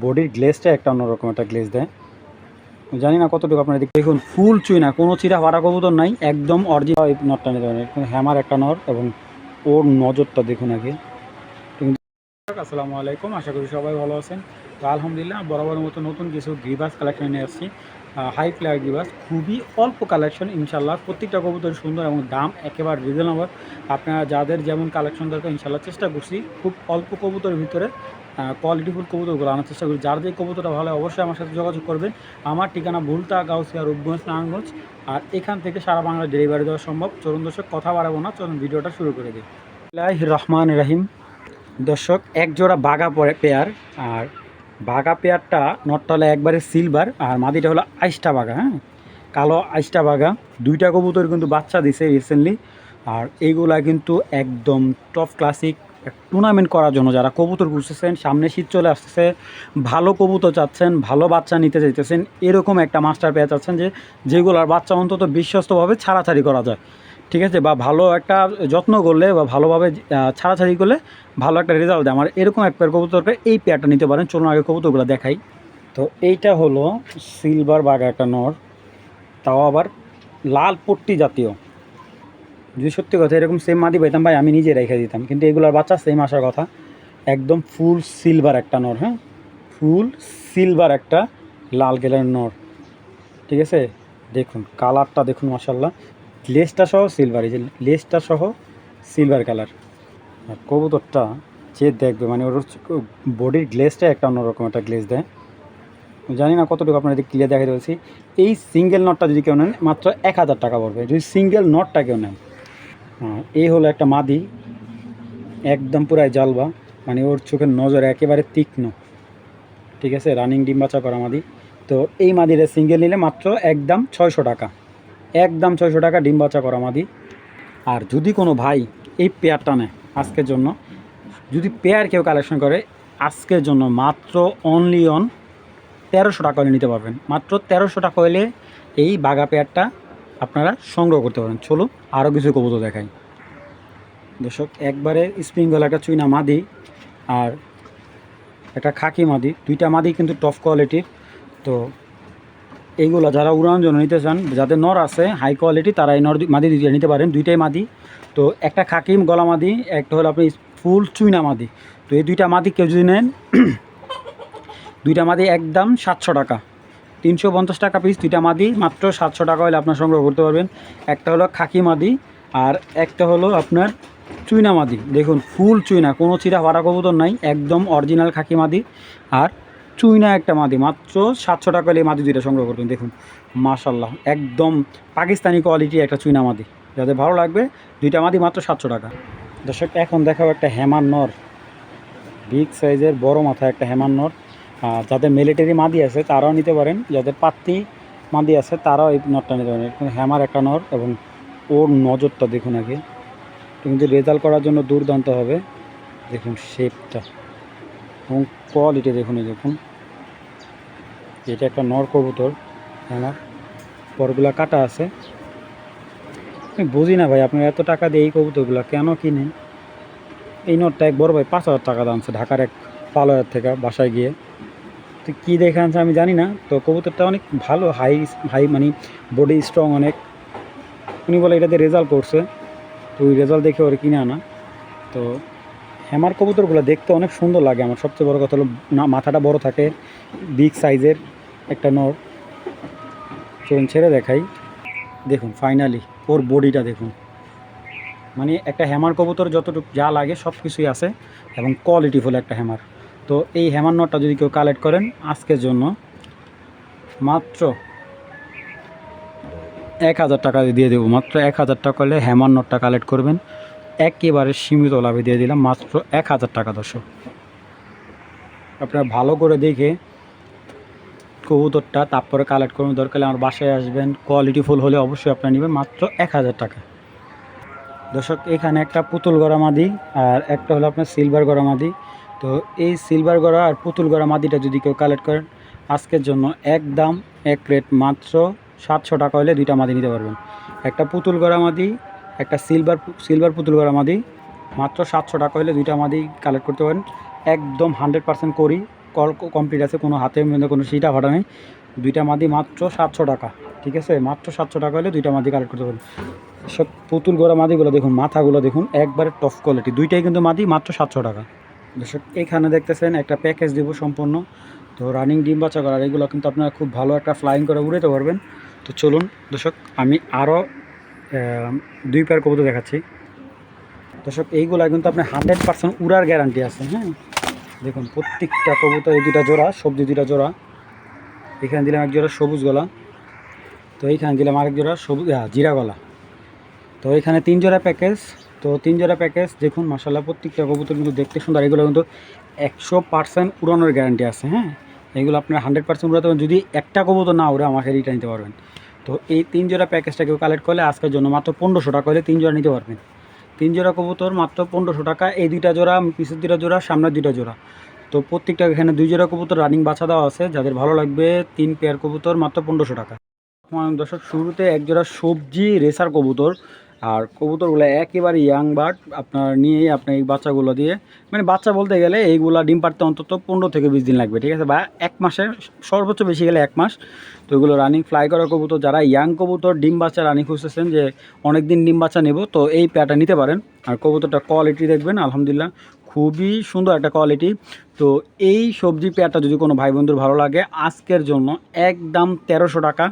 বডির গ্লেজটা একটা অন্যরকম একটা গ্লেজ দেয়। জানি না কতটুকু আপনারা দেখুন, ফুল চুই না, কোনো চিরা ফাটা কবুতর নাই, একদম অরিজিনাল এই নটটা নিতে পারেন। হ্যামার একটা নর এবং ওর নজরটা দেখুন আগে। আসসালামু আলাইকুম, আশা করি সবাই ভালো আছেন। তো আলহামদুলিল্লাহ বরাবর মতো নতুন কিছু গ্রিবাস কালেকশন নিয়ে আসছি। হাই ফ্লায়ার গ্রিবাস, খুবই অল্প কালেকশন ইনশাল্লাহ। প্রত্যেকটা কবুতর সুন্দর এবং দাম একেবারে রিজনেবল। আপনারা যাদের যেমন কালেকশন দরকার ইনশাল্লাহ চেষ্টা করছি খুব অল্প কবুতরের ভিতরে কোয়ালিটিফুল কবুতরগুলো আনার চেষ্টা করি। যার যে কবুতরটা ভালো অবশ্যই আমার সাথে যোগাযোগ করবেন। আমার ঠিকানা ভুলতা, গাউসিয়া, রূপগঞ্জ, নারায়ণগঞ্জ। আর এখান থেকে সারা বাংলা ডেলিভারি দেওয়া সম্ভব। চলুন দর্শক, কথা বাড়াবো না, চলুন ভিডিওটা শুরু করে দিই। বিসমিল্লাহির রহমানির রহিম। দর্শক, এক জোড়া বাঘা পেয়ার, আর বাঘা পেয়ারটা নটটা হলো একবারে সিলভার আর মাদিটা হলো আইসটা বাঘা। হ্যাঁ, কালো আইসটা বাঘা। দুইটা কবুতর কিন্তু বাচ্চা দিছে রিসেন্টলি। আর এইগুলা কিন্তু একদম টপ ক্লাসিক টুর্নামেন্ট করার জন্য যারা কবুতর খুঁজতেছেন, সামনে শীত চলে আসতেছে, ভালো কবুতর চাচ্ছেন, ভালো বাচ্চা নিতে চাইতেছেন, এরকম একটা মাস্টার পেয়ার চাচ্ছেন যেগুলোর বাচ্চা অন্তত বিশ্বস্তভাবে ছাড়াছাড়ি করা যায়, ঠিক আছে, বা ভালো একটা যত্ন করলে বা ভালোভাবে ছাড়াছাড়ি করলে ভালো একটা রেজাল্ট দেয়, আমার এরকম এক পেয়ার কবুতরকে এই পেয়ারটা নিতে পারেন। চলুন আগে কবুতরগুলো দেখাই। তো এইটা হলো সিলভার বাঘা একটা নর, তাও আবার লাল পট্টি জাতীয়। যদি সত্যি কথা এরকম সেম মাদি পাইতাম ভাই, আমি নিজে রেখে দিতাম, কিন্তু এগুলোর বাচ্চা সেম আসার কথা। একদম ফুল সিলভার একটা নর। হ্যাঁ, ফুল সিলভার একটা লাল গেলের নর, ঠিক আছে। দেখুন কালারটা দেখুন, মাশাল্লাহ। লেজটা সহ সিলভার, এই যে লেজটা সহ সিলভার কালার। আর কবুতরটা যে দেখবে মানে ওর বডির গ্লেজটা একটা অন্যরকম একটা গ্লেজ দেয়। জানি না কতটুকু আপনাদের ক্লিয়ার দেখা যাচ্ছে। এই সিঙ্গেল নটটা যদি কেউ নেন মাত্র 1000 টাকা পড়বে, যদি সিঙ্গেল নটটা কেউ নেন। এই হলো একটা মাদি, একদম পুরাই জালবা, মানে ওর চোখের নজর একেবারে তীক্ষ্ণ, ঠিক আছে। রানিং ডিম বাচ্চা করা মাদি। তো এই মাদিটা সিঙ্গেল নিলে মাত্র একদম 600 টাকা, একদম 600 টাকা ডিম বাচ্চা করা মাদি। আর যদি কোনো ভাই এই পেয়ারটা নেয় আজকের জন্য, যদি পেয়ার কেউ কালেকশন করে আজকের জন্য মাত্র অনলি অন 1300 টাকা হলে নিতে পারবেন। মাত্র 1300 টাকা হলে এই বাঘা পেয়ারটা আপনারা সংগ্রহ করতে পারেন। চলুন আরও কিছু কবুতর দেখাই। দর্শক, একবারে স্প্রিং গলা একটা চুইনা মাদি আর একটা খাকি মাদি, দুইটা মাদি কিন্তু টপ কোয়ালিটির। তো এইগুলো যারা উড়ানোর জন্য নিতে চান, যাদের নর আছে হাই কোয়ালিটি, তারা এই নর মাদি দুইটা নিতে পারেন। দুইটাই মাদি। তো একটা খাকি গলা মাদি, একটা হলো আপনি ফুল চুইনা মাদি। তো এই দুইটা মাদি কেউ যদি নেন, দুইটা মাদি একদম 700 টাকা, 350 টাকা পিস দুইটা মাদি, মাত্র 700 টাকা হলে আপনার সংগ্রহ করতে পারবেন। একটা হলো খাকি মাদি আর একটা হলো আপনার চুইনা মাদি। দেখুন ফুল চুইনা, কোনো চিরা ফাটা কবুতর নাই, একদম অরিজিনাল খাকি মাদি আর চুইনা একটা মাদি। মাত্র 700 টাকা হলে এই মাদি দুইটা সংগ্রহ করবেন। দেখুন মাশাল্লাহ, একদম পাকিস্তানি কোয়ালিটি একটা চুইনা মাদি, যাদের ভালো লাগবে দুইটা মাদি মাত্র 700 টাকা। দর্শক, এখন দেখাবো একটা হ্যামার নর, বিগ সাইজের বড় মাথা একটা হ্যামার নর। যাদের মিলিটারি মাদি আছে তারাও নিতে পারেন, যাদের পাত্তি মাদি আছে তারাও এই নরটা নিতে পারেন। কিন্তু হ্যামার একটা নর এবং ওর নজরটা দেখুন আগে, কিন্তু রেজাল্ট করার জন্য দুর্দান্ত হবে। দেখুন শেপটা এবং কোয়ালিটি দেখুন, এই দেখুন এটা একটা নর কবুতর। হ্যামার পরগুলা কাটা আছে। আমি বুঝি না ভাই, আপনারা এত টাকা দিয়ে এই কবুতরগুলো কেন কিনেন। এই নটটা এক বড় ভাই 5000 টাকা দাম আছে ঢাকার এক পালয়ের থেকে বাসায় গিয়ে। তো কী দেখে আনছে আমি জানি না। তো কবুতরটা অনেক ভালো, হাই হাই মানে বডি স্ট্রং অনেক। উনি বলে এটাতে রেজাল্ট করছে, তো ওই রেজাল্ট দেখে ওরা কিনে আনা। তো হ্যামার কবুতরগুলো দেখতে অনেক সুন্দর লাগে। আমার সবচেয়ে বড় কথা হলো না, মাথাটা বড় থাকে, বিগ সাইজের একটা নর। চলুন ছেড়ে দেখাই। দেখুন ফাইনালি ওর বডিটা দেখুন, মানে একটা হ্যামার কবুতর যতটুকু যা লাগে সব কিছুই আছে এবং কোয়ালিটিফুল একটা হ্যামার। তো এই হ্যামার নটটা যদি কেউ কালেক্ট করেন আজকের জন্য মাত্র 1000 টাকা দিয়ে দেবো। মাত্র 1000 টাকা হলে হ্যামার নটটা কালেক্ট করবেন, একেবারে সীমিত লাভে দিয়ে দিলাম মাত্র 1000 টাকা। দর্শক, আপনারা ভালো করে দেখে কবুতরটা তারপরে কালেক্ট করবেন। দরকার হলে আমার বাসায় আসবেন, কোয়ালিটিফুল হলে অবশ্যই আপনারা নেবেন মাত্র 1000 টাকা। দর্শক, এখানে একটা পুতুল গড়া মাদি আর একটা হলো আপনার সিলভার গড়া মাদি। তো এই সিলভার গড়া আর পুতুল গড়া মাদিটা যদি কেউ কালেক্ট করেন আজকের জন্য একদম এক রেট মাত্র 700 টাকা হলে দুইটা মাদি নিতে পারবেন। একটা পুতুল গড়া মাদি, একটা সিলভার পুতুল গড়া মাদি, মাত্র 700 টাকা হলে দুইটা মাদি কালেক্ট করতে পারেন। একদম 100% করি কল কমপ্লিট আছে, কোনো হাতের মধ্যে কোনো সিটা ফাটা নেই। দুইটা মাদি মাত্র 700 টাকা, ঠিক আছে? মাত্র 700 টাকা হলে দুইটা মাদি কালেক্ট করতে পারবেন। সব পুতুল গড়া মাদিগুলো দেখুন, মাথাগুলো দেখুন, একবারে টপ কোয়ালিটি, দুইটাই কিন্তু মাদি মাত্র 700 টাকা। দর্শক এখানে দেখতেছেন একটা প্যাকেজ দিব সম্পূর্ণ, তো রানিং ডিম বাচ্চা করার, এগুলো কিন্তু আপনারা খুব ভালো একটা ফ্লাইং করে উড়াতে পারবেন। তো চলুন দর্শক, আমি আরও 2 পেয়ার কবুতর দেখাচ্ছি। দর্শক এইগুলা কিন্তু আপনার 100% উড়ার গ্যারান্টি আছে। হ্যাঁ, দেখুন প্রত্যেকটা কবুতর, এই 2টা জোড়া সবজি, 2টা জোড়া। এখানে দিলাম এক জোড়া সবুজ গলা, তো এইখানে দিলাম আরেক জোড়া সবুজ জিরা গলা। তো এখানে 3 জোড়া প্যাকেজ। তো 3 জোড়া প্যাকেজ দেখুন, মাশাআল্লাহ প্রত্যেকটা কবুতর কিন্তু দেখতে সুন্দর। এগুলো কিন্তু 100% উড়ানোর গ্যারান্টি আছে। হ্যাঁ, এগুলো আপনার 100% উড়াতে পারবেন। যদি একটা কবুতর না উড়ে আমাকে রিটার্ন নিতে পারবেন। তো এই 3 জোড়া প্যাকেজটা কেউ কালেক্ট করলে আজকের জন্য মাত্র 1500 টাকা হলে 3 জোড়া নিতে পারবেন। 3 জোড়া কবুতর মাত্র 1500 টাকা। এই 2টা জোড়া, পিছের 2টা জোড়া, সামনের 2টা জোড়া। তো প্রত্যেকটা এখানে 2 জোড়া কবুতর রানিং বাছা দেওয়া আছে। যাদের ভালো লাগবে 3 পেয়ার কবুতর মাত্র 1500 টাকা। দর্শক শুরুতে এক জোড়া সবজি রেসার কবুতর, আর কবুতরগুলো একেবারে ইয়াং বার্ড আপনার নিয়েই আপনার এই বাচ্চাগুলো দিয়ে, মানে বাচ্চা বলতে গেলে এইগুলা ডিম পাড়তে অন্তত 15 থেকে 20 দিন লাগবে, ঠিক আছে? বা 1 মাসের সর্বোচ্চ বেশি গেলে 1 মাস। তো এগুলো রানিং ফ্লাই করা কবুতর। যারা ইয়াং কবুতর ডিম বাচ্চা রানিং খুঁজতেছেন, যে অনেক দিন ডিম বাচ্চা নেব, তো এই পেয়ারটা নিতে পারেন। আর কবুতরটা কোয়ালিটি দেখবেন, আলহামদুলিল্লাহ খুবই সুন্দর একটা কোয়ালিটি। তো এই সবজি পেয়ারটা যদি কোনো ভাই বন্ধুর ভালো লাগে, আজকের জন্য একদম 1300 টাকা,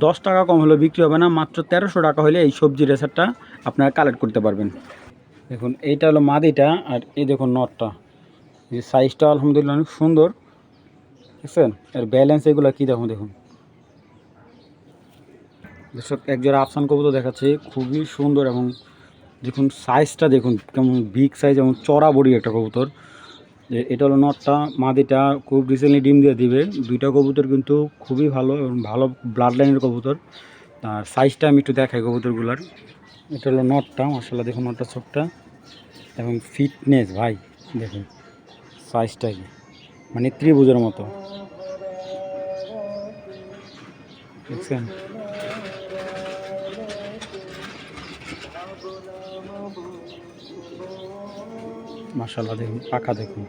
10 টাকা কম হলে বিক্রি হবে না। মাত্র 1300 টাকা হলে এই সবজি রেসারটা আপনারা কালেক্ট করতে পারবেন। দেখুন এইটা হলো মাদিটা, আর এই দেখুন নটটা, এই সাইজটা আলহামদুলিল্লাহ অনেক সুন্দর, বুঝছেন? এর ব্যালেন্স এগুলো কী দেখুন, দেখুন দর্শক এক জোড়া আফসান কবুতর দেখাচ্ছে, খুবই সুন্দর। এবং দেখুন সাইজটা দেখুন কেমন বিগ সাইজ এবং চড়া বড়ি একটা কবুতর। যে এটা হলো নটটা, মাদিটা খুব রিসেন্টলি ডিম দিয়ে দিবে। 2টা কবুতর কিন্তু খুবই ভালো এবং ভালো ব্লাড লাইনের কবুতর। আর সাইজটা আমি একটু দেখাই কবুতরগুলার। এটা হলো নটটা, মাশাআল্লাহ দেখুন নটটা চোখটা এবং ফিটনেস ভাই দেখুন সাইজটা কি, মানে ত্রিভুজের মতো, দেখছেন? মাশাআল্লাহ দেখুন পাখা দেখুন।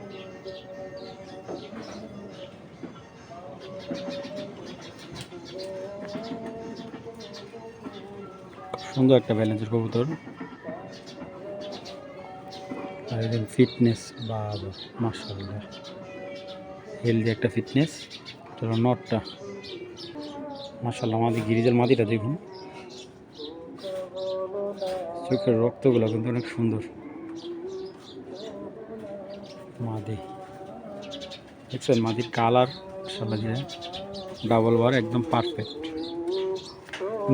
সুন্দর একটা ব্যালেন্সের কবুতর। আর এদের ফিটনেস বা মাশাআল্লাহ হেলদি একটা ফিটনেস। চলো নটটা মাশাআল্লাহ, আমাদের গিরিজাল মাদিটা দেখুন, চোখের রক্তগুলো কিন্তু অনেক সুন্দর। মাদি দেখছেন, মাদির কালার মাশাআল্লাহ ডাবল বার একদম পারফেক্ট।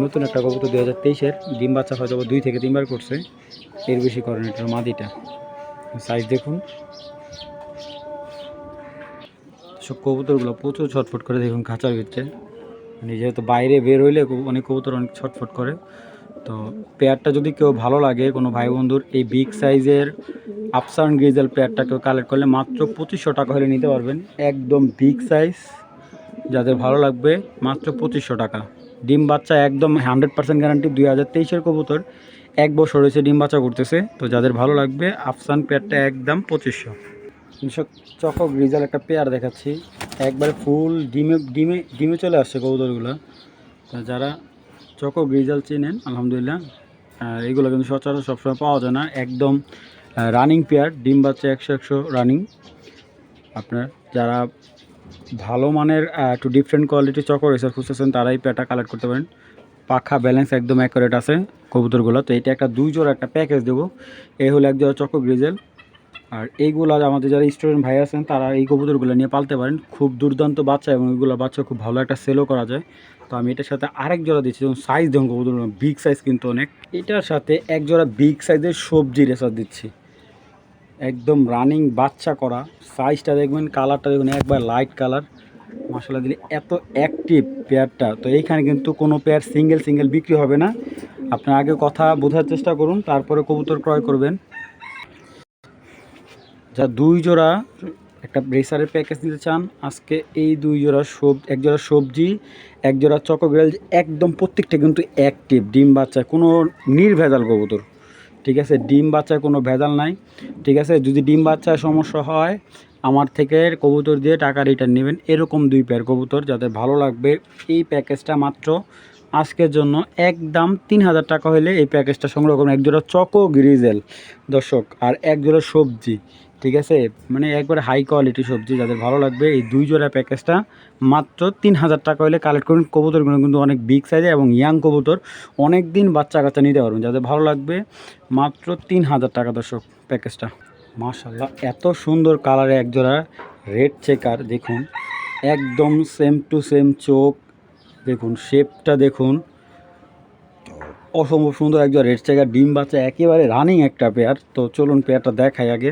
নতুন একটা কবুতর 2023-এর, ডিম বাচ্চা হয়তো 2 থেকে 3 বার করছে, এর বেশি করেন। এটার মাদিটা সাইজ দেখুন। সব কবুতরগুলো প্রচুর ছটফট করে দেখুন খাঁচার ভিতরে, মানে যেহেতু বাইরে বের হইলে অনেক কবুতর অনেক ছটফট করে। তো পেয়ারটা যদি কেউ ভালো লাগে কোনো ভাই বন্ধুর, এই বিগ সাইজের আফসান গ্রিজেল পেয়ারটা কেউ কালেক্ট করলে মাত্র 2500 টাকা হলে নিতে পারবেন। একদম বিগ সাইজ, যাদের ভালো লাগবে মাত্র 2500 টাকা। ডিম বাচ্চা একদম 100% গ্যারান্টি। 2023-এর কবুতর, 1 বছর হয়েছে ডিম বাচ্চা করতেছে। তো যাদের ভালো লাগবে আফসান পেয়ারটা একদম 2500। চকক গ্রিজাল একটা পেয়ার দেখাচ্ছি, একবারে ফুল ডিমে ডিমে ডিমে চলে আসছে কবুতরগুলো। যারা চকক গ্রিজাল চেনেন আলহামদুলিল্লাহ, এইগুলো কিন্তু সচরাচর সবসময় পাওয়া যায় না। একদম রানিং পেয়ার, ডিম বাচ্চা 100 রানিং। আপনার যারা ভালো মানের একটু ডিফারেন্ট কোয়ালিটির চকো রেসার খুঁজতেছেন, তারা এই পেয়ারটা কালেক্ট করতে পারেন। পাখা ব্যালেন্স একদম অ্যাকুরেট আছে কবুতরগুলো। তো এটা একটা 2 জোড়া একটা প্যাকেজ দেবো। এই হলো 1 জোড়া চকো গ্রিজেল। আর এইগুলো আমাদের যারা স্টুডেন্ট ভাই আছেন, তারা এই কবুতরগুলো নিয়ে পালতে পারেন। খুব দুর্দান্ত বাচ্চা এবং এগুলো বাচ্চা খুব ভালো একটা সেলও করা যায়। তো আমি এটার সাথে আরেক জোড়া দিচ্ছি, যেমন সাইজ দেখুন কবুতর বিগ সাইজ কিন্তু অনেক। এটার সাথে 1 জোড়া বিগ সাইজের সবজি রেসার দিচ্ছি, একদম রানিং বাচ্চা করা। সাইজটা দেখবেন, কালারটা দেখুন একবার লাইট কালার, মাশাআল্লাহ দিলে এত অ্যাক্টিভ পেয়ারটা। তো এইখানে কিন্তু কোনো পেয়ার সিঙ্গেল বিক্রি হবে না। আপনার আগে কথা বোঝার চেষ্টা করুন, তারপরে কবুতর ক্রয় করবেন। যা 2 জোড়া একটা রেসারের প্যাকেজ নিতে চান, আজকে এই 2 জোড়া 1 জোড়া সবজি, 1 জোড়া চকোগ্রেল, একদম প্রত্যেকটা কিন্তু অ্যাক্টিভ ডিম বাচ্চা, কোনো নির্ভেজাল কবুতর, ঠিক আছে? ডিম বাচ্চায় কোনো ভেজাল নাই, ঠিক আছে? যদি ডিম বাচ্চায় সমস্যা হয় আমার থেকে কবুতর দিয়ে টাকা রিটার্ন নেবেন। এরকম 2 পেয়ার কবুতর যাদের ভালো লাগবে এই প্যাকেজটা মাত্র আজকের জন্য একদম 3000 টাকা হলে এই প্যাকেজটা সংগ্রহ করুন। একজোড়া চকো গ্রিজেল দর্শক আর একজোড়া সবজি, ঠিক আছে, মানে একবারে হাই কোয়ালিটি সবজি। যাদের ভালো লাগবে এই 2 জোড়া প্যাকেজটা মাত্র 3000 টাকা হলে কালেক্ট করুন। কবুতরগুলো কিন্তু অনেক বিগ সাইজের এবং ইয়াং কবুতর, অনেক দিন বাচ্চা কাচ্চা নিতে পারবেন। যাদের ভালো লাগবে মাত্র 3000 টাকা দর্শক প্যাকেজটা। মাশাআল্লাহ এত সুন্দর কালারে একজোড়া রেড চেকার দেখুন, একদম সেম টু সেম চোখ দেখুন, শেপটা দেখুন, অসম্ভব সুন্দর একজোড়া রেড চেকার ডিম বাচ্চা একেবারে রানিং একটা পেয়ার। তো চলুন পেয়ারটা দেখাই আগে।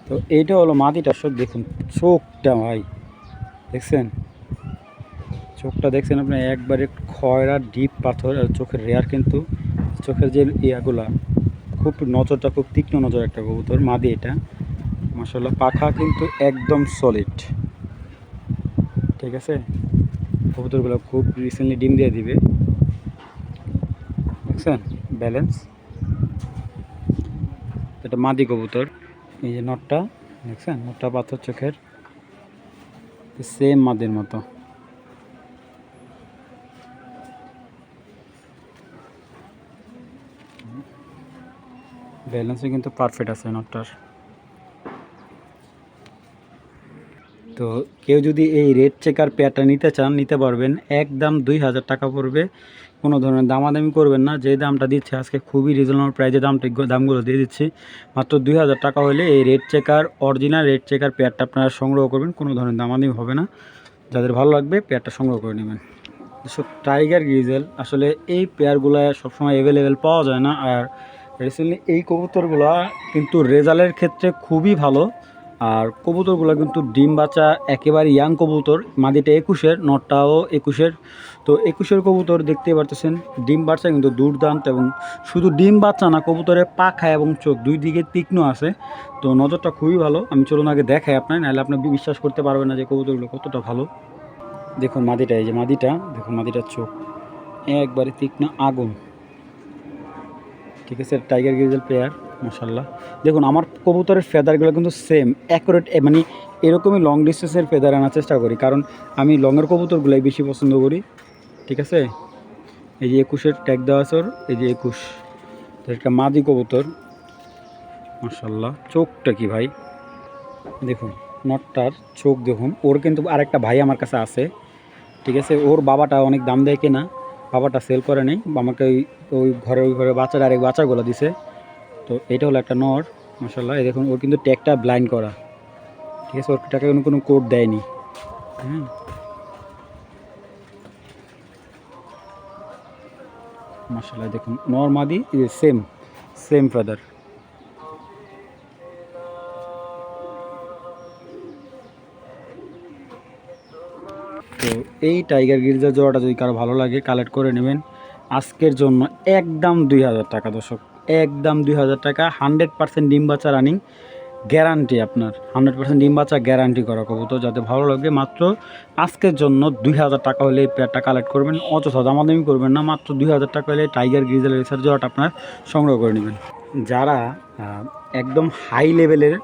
তো এইটা হলো মাদিটা, সব দেখুন চোখটা ভাই দেখছেন, চোখটা দেখছেন আপনি একবারে খয়রা ডিপ পাথর আর চোখের রেয়ার, কিন্তু চোখের যে ইয়াগুলা খুব নজরটা খুব তীক্ষ্ণ নজর একটা কবুতর মাদি এটা। মাশাআল্লাহ পাখা কিন্তু একদম সলিড, ঠিক আছে। কবুতরগুলো খুব রিসেন্টলি ডিম দিয়ে দিবে, দেখছেন ব্যালেন্স। এটা মাদি কবুতর, এই যে নটটা দেখছেন, নটটা পাথর চোখের সেম মাদির মতো। ব্যালেন্সও কিন্তু পারফেক্ট আছে নটটার। তো কেউ যদি এই রেড চেকার পেয়ারটা নিতে চান নিতে পারবেন, একদম 2000 টাকা পড়বে। কোনো ধরনের দামাদামি করবেন না, যে দামটা দিচ্ছে আজকে খুবই রিজনেবল প্রাইসে দামগুলো দিয়ে দিচ্ছি। মাত্র 2000 টাকা হলে এই red checker original red checker পেয়ারটা আপনারা সংগ্রহ করবেন, কোনো ধরনের দামাদামি হবে না। যাদের ভালো লাগবে পেয়ারটা সংগ্রহ করে নেবেন। টাইগার গ্রিজেল আসলে এই পেয়ারগুলো সবসময় অ্যাভেলেবেল পাওয়া যায় না, আর রিসেন্টলি এই কবুতরগুলো কিন্তু রেজাল্টের ক্ষেত্রে খুবই ভালো। আর কবুতরগুলো কিন্তু ডিম বাচ্চা একেবারে ইয়াং কবুতর, মাদিটা 21-এর, নটটাও 21-এর। তো 21-এর কবুতর দেখতে পারতেছেন, ডিম বাচ্চা কিন্তু দুর্দান্ত, এবং শুধু ডিম বাচ্চা না, কবুতরের পাখা এবং চোখ দুই দিকে তীক্ষ্ণ আছে। তো নজরটা খুবই ভালো। আমি চলুন আগে দেখাই আপনার, নাহলে আপনি বিশ্বাস করতে পারবেন না যে কবুতরগুলো কতটা ভালো। দেখুন মাদিটা, এই যে মাদিটা দেখুন, মাদিটার চোখ একবারে তীক্ষ্ণ আগুন, ঠিক আছে। টাইগার গ্রিজেল পেয়ার মাশাআল্লাহ। দেখুন আমার কবুতরের ফেদারগুলো কিন্তু সেম অ্যাকুরেট, মানে এরকমই লং ডিস্টেন্সের ফেদার আনার চেষ্টা করি, কারণ আমি লংয়ের কবুতরগুলোই বেশি পছন্দ করি, ঠিক আছে। এই যে 21-এর ট্যাগ দেওয়া আছে ওর, এই যে 21, তো একটা মাদি কবুতর মাশাআল্লাহ। চোখটা কি ভাই দেখুন, নটটার চোখ দেখুন। ওর কিন্তু আরেকটা ভাই আমার কাছে আছে, ঠিক আছে। ওর বাবাটা অনেক দাম দেয় কিনা, বাবাটা সেল করে নেই, আমাকে ওই ঘরে বাচ্চাটা আরেক বাচ্চাগুলো দিছে। তো এটা হলো একটা নর মাশাআল্লাহ। এই দেখুন ওর কিন্তু ট্যাগটা ব্লাইন্ড করা, ঠিক আছে, ওর টাকা কোনো কোড দেয়নি। হ্যাঁ মাশাআল্লাহ দেখুন নর মাদি সেম সেম ফেদার। তো এই টাইগার গির্জার জোড়াটা যদি কারো ভালো লাগে কালেক্ট করে নেবেন আজকের জন্য একদম 2000 টাকা দর্শক, একদম 2000 টাকা। 100% ডিম বাচ্চা রানিং গ্যারান্টি, আপনার 100% ডিম বাচ্চা গ্যারান্টি করা কবুতর। যাতে ভালো লাগবে মাত্র আজকের জন্য 2000 টাকা হলে এই পেয়ারটা কালেক্ট করবেন, অযথা দামাদামি করবেন না। মাত্র 2000 টাকা হলে টাইগার গ্রিজেল রেসার জোড়াটা আপনার সংগ্রহ করে নেবেন। যারা একদম হাই লেভেলের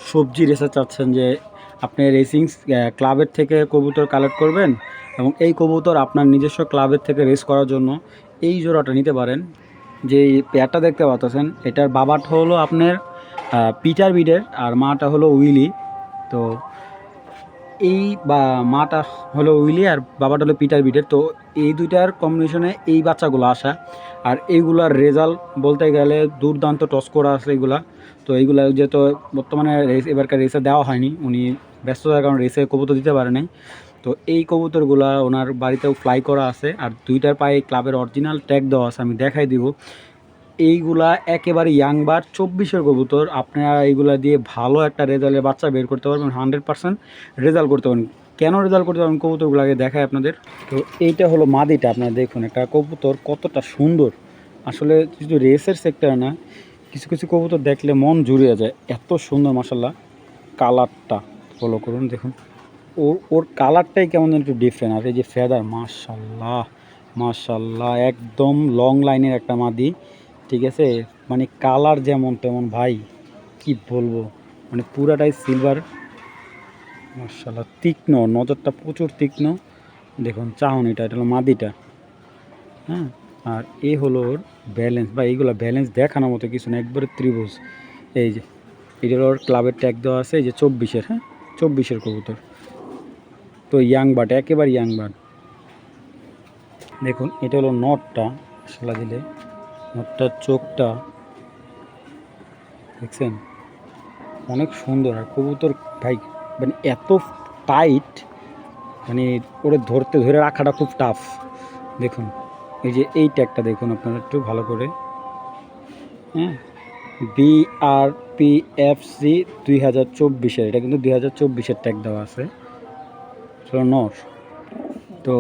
সবজি রেসার চাচ্ছেন, যে আপনি রেসিং ক্লাবের থেকে কবুতর কালেক্ট করবেন এবং এই কবুতর আপনার নিজস্ব ক্লাবের থেকে রেস করার জন্য এই জোড়াটা নিতে পারেন। যে পেয়ারটা দেখতে পাচ্ছেন এটার বাবাটা হলো আপনার পিটার বিডের আর মাটা হলো উইলি। তো এই বা মাটা হলো উইলি আর বাবাটা হলো পিটার বিডের। তো এই দুইটার কম্বিনেশনে এই বাচ্চাগুলো আসা, আর এইগুলার রেজাল্ট বলতে গেলে দুর্দান্ত টস করা আছে এইগুলা। তো এইগুলা যেহেতু বর্তমানে এবারকার রেসে দেওয়া হয়নি, উনি ব্যস্ততার কারণে রেসে কবুতর দিতে পারে নাই। তো এই কবুতরগুলা ওনার বাড়িতেও ফ্লাই করা আছে, আর দুইটার পায়ে ক্লাবের অরিজিনাল ট্যাগ দেওয়া আছে, আমি দেখাই দিব। এইগুলা একেবারে ইয়াং বার 24-এর কবুতর, আপনারা এইগুলা দিয়ে ভালো একটা রেজাল্টের বাচ্চা বের করতে পারবেন, 100% রেজাল্ট করতে পারবেন। কেন রেজাল্ট করতে পারবেন কবুতরগুলোকে দেখায় আপনাদের। তো এইটা হলো মাদিটা, আপনারা দেখুন একটা কবুতর কতটা সুন্দর। আসলে শুধু রেসের সেক্টরে না, কিছু কিছু কবুতর দেখলে মন জুড়িয়ে যায়, এত সুন্দর মাশাআল্লাহ। কালারটা ফলো করুন দেখুন, ওর কালারটাই কেমন যেন একটু ডিফারেন্ট। আর এই যে ফেদার মাশাআল্লাহ মাশাআল্লাহ, একদম লং লাইনের একটা মাদি, ঠিক আছে। মানে কালার যেমন তেমন ভাই, কি বলবো, মানে পুরাটাই সিলভার মাশাআল্লাহ, তীক্ষ্ণ নজরটা প্রচুর তীক্ষ্ণ। দেখুন চাহনিটা, এটা হলো মাদিটা, হ্যাঁ। আর এ হলো ওর ব্যালেন্স, বা এইগুলো ব্যালেন্স দেখানোর মতো কিছু না, একবারে ত্রিভুজ। এই যে এটা হলো ওর ক্লাবের ট্যাগ দেওয়া আছে, এই যে 24-এর, হ্যাঁ 24-এর কবুতর। তো ইয়াং বার্ড, একেবারে ইয়াং বার্ড। দেখুন এটা হলো নটটা, মশলা দিলে নটটার চোখটা দেখছেন, অনেক সুন্দর। আর কবুতর ভাই মানে এত টাইট, মানে ওরে ধরে রাখাটা খুব টাফ। দেখুন এই যে এই ট্যাগটা দেখুন আপনারা একটু ভালো করে, হ্যাঁ, BRPFC 2024-এর, এটা কিন্তু 2024-এর ট্যাগ দেওয়া আছে, চলো নর। তো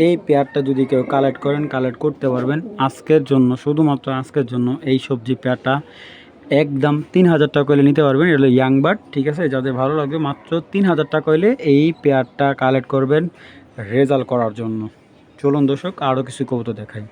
এই পেয়ারটা যদি কেউ কালেক্ট করেন, কালেক্ট করতে পারবেন আজকের জন্য, শুধুমাত্র আজকের জন্য। এই সবজি পেয়ারটা একদম 3000 টাকা হলে নিতে পারবেন। এটা হলো ইয়াং বার্ড, ঠিক আছে। যাদের ভালো লাগবে মাত্র 3000 টাকা হলে এই পেয়ারটা কালেক্ট করবেন রেজাল্ট করার জন্য। চলুন দর্শক আরও কিছু কবুতর দেখাই।